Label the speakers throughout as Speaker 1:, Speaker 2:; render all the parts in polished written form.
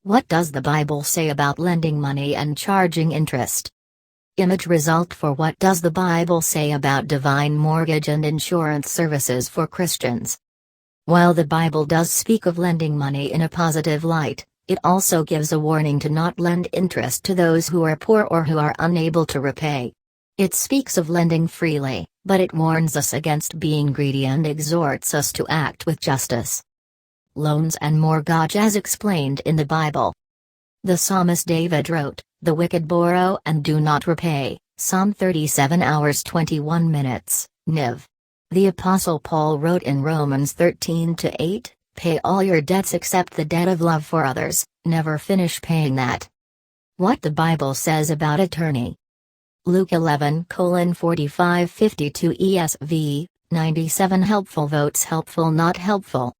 Speaker 1: What does the Bible say about lending money and charging interest? Image result for what does the Bible say about divine mortgage and insurance services for Christians? While the Bible does speak of lending money in a positive light, it also gives a warning to not lend interest to those who are poor or who are unable to repay. It speaks of lending freely, but it warns us against being greedy and exhorts us to act with justice. Loans and mortgage as explained in the Bible. The psalmist David wrote, "The wicked borrow and do not repay," Psalm 37 hours 21 minutes, Niv. The Apostle Paul wrote in Romans 13-8, "Pay all your debts except the debt of love for others, never finish paying that." What the Bible says about attorney. Luke 11:45-52 ESV, 97 helpful votes helpful not helpful.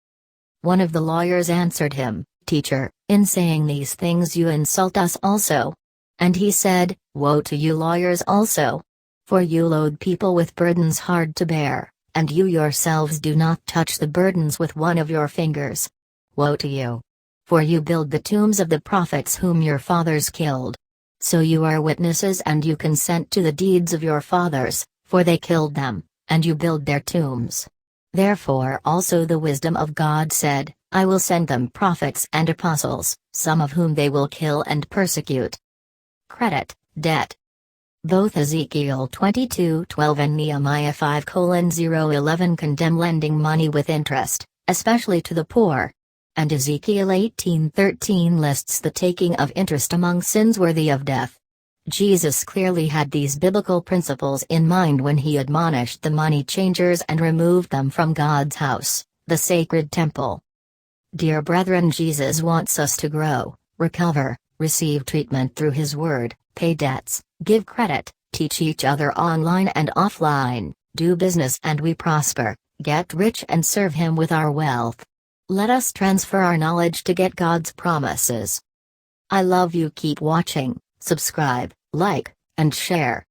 Speaker 1: One of the lawyers answered him, "Teacher, in saying these things you insult us also." And he said, "Woe to you lawyers also! For you load people with burdens hard to bear, and you yourselves do not touch the burdens with one of your fingers. Woe to you! For you build the tombs of the prophets whom your fathers killed. So you are witnesses and you consent to the deeds of your fathers, for they killed them, and you build their tombs. Therefore also the wisdom of God said, I will send them prophets and apostles, some of whom they will kill and persecute." Credit, debt. Both Ezekiel 22:12 and Nehemiah 5:011 condemn lending money with interest, especially to the poor. And Ezekiel 18:13 lists the taking of interest among sins worthy of death. Jesus clearly had these biblical principles in mind when he admonished the money changers and removed them from God's house, the sacred temple. Dear brethren, Jesus wants us to grow, recover, receive treatment through his word, pay debts, give credit, teach each other online and offline, do business and we prosper, get rich and serve him with our wealth. Let us transfer our knowledge to get God's promises. I love you. Keep watching, subscribe, like, and share.